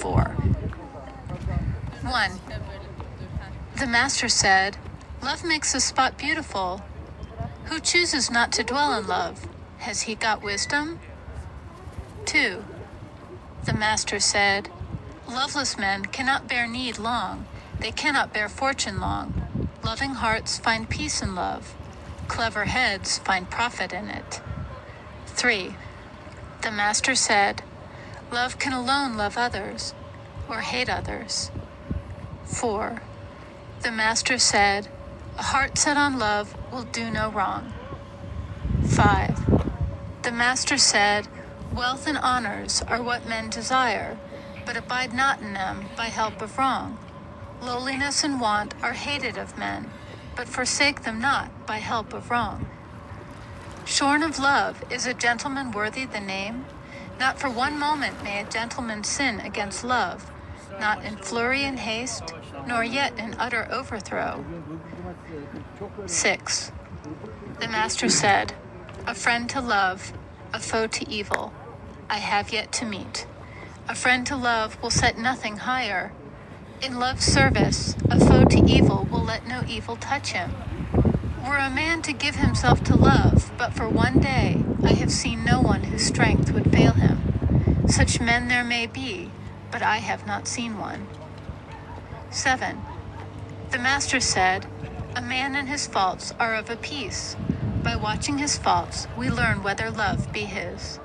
4. 1. The master said, "Love makes a spot beautiful. Who chooses not to dwell in love? Has he got wisdom?" 2. The master said, "Loveless men cannot bear need long. They cannot bear fortune long. Loving hearts find peace in love. Clever heads find profit in it." 3. The master said, "Love can alone love others or hate others." 4. The master said, "A heart set on love will do no wrong." 5. The master said, "Wealth and honors are what men desire, but abide not in them by help of wrong. Lowliness and want are hated of men, but forsake them not by help of wrong. Shorn of love, is a gentleman worthy the name? Not for one moment may a gentleman sin against love, not in flurry and haste, nor yet in utter overthrow." 6. The master said, "A friend to love, a foe to evil, I have yet to meet. A friend to love will set nothing higher. In love's service, a foe to evil will let no evil touch him. Were a man to give himself to love, but for one day, I have seen no one whose strength would fail him. Such men there may be, but I have not seen one." 7. The master said, "A man and his faults are of a piece. By watching his faults, we learn whether love be his."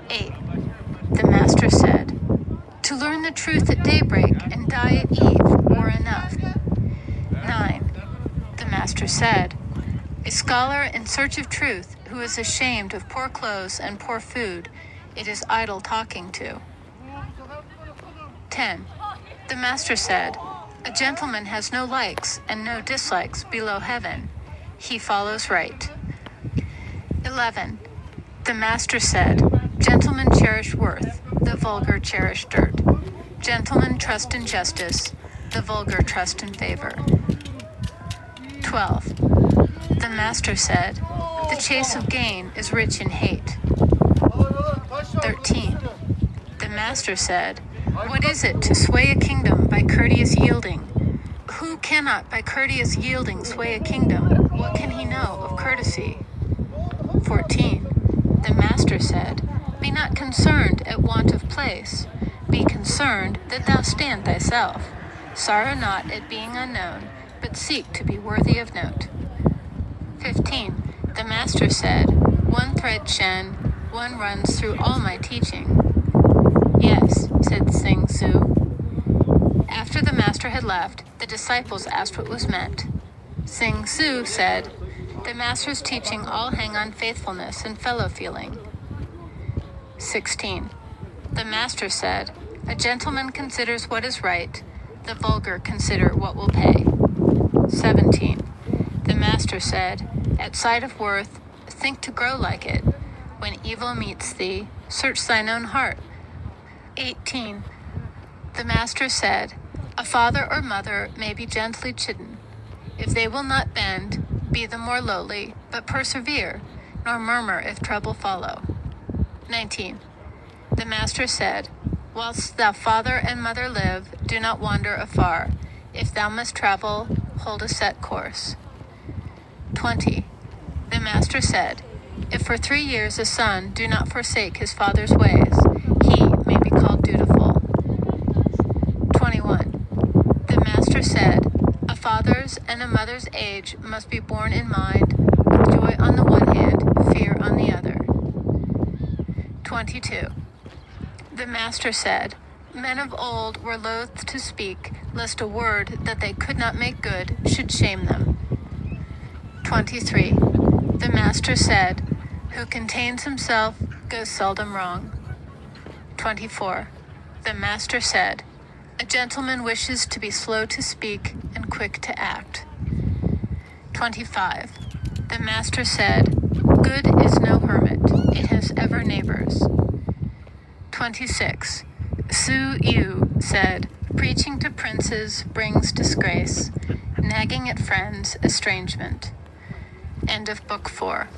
8. The master said, "To learn the truth at daybreak and die at eve were enough." 9. The master said, "A scholar in search of truth who is ashamed of poor clothes and poor food, it is idle talking to." 10. The master said, "A gentleman has no likes and no dislikes below heaven. He follows right." 11. The master said, "Gentlemen cherish worth, the vulgar cherish dirt. Gentlemen trust in justice, the vulgar trust in favor." 12. The master said, "The chase of gain is rich in hate." 13. The master said, "What is it to sway a kingdom by courteous yielding? Who cannot by courteous yielding sway a kingdom? What can he know of courtesy?" 14. The master said, "Be not concerned at want of place. Be concerned that thou stand thyself. Sorrow not at being unknown, but seek to be worthy of note." 15. The master said, "One thread, Shen, one runs through all my teaching." "Yes," said Sing Su. After the master had left, the disciples asked what was meant. Sing Su said, "The master's teaching all hang on faithfulness and fellow feeling." 16. The master said, "A gentleman considers what is right, the vulgar consider what will pay." 17. The master said, "At sight of worth, think to grow like it. When evil meets thee, search thine own heart." 18. The master said, "A father or mother may be gently chidden. If they will not bend, be the more lowly, but persevere, nor murmur if trouble follow." 19. The master said, "Whilst thou father and mother live, do not wander afar. If thou must travel, hold a set course." 20. The master said, "If for 3 years a son do not forsake his father's ways, he may be called dutiful." 21. The master said, "A father's and a mother's age must be borne in mind, with joy on the one hand, fear on the other." 22. The master said, "Men of old were loath to speak, lest a word that they could not make good should shame them." 23. The master said, "Who contains himself goes seldom wrong." 24. The master said, "A gentleman wishes to be slow to speak and quick to act." 25. The master said, "Good is no hermit, it has ever neighbors." 26. Su Yu said, "Preaching to princes brings disgrace, nagging at friends estrangement." End of Book 4.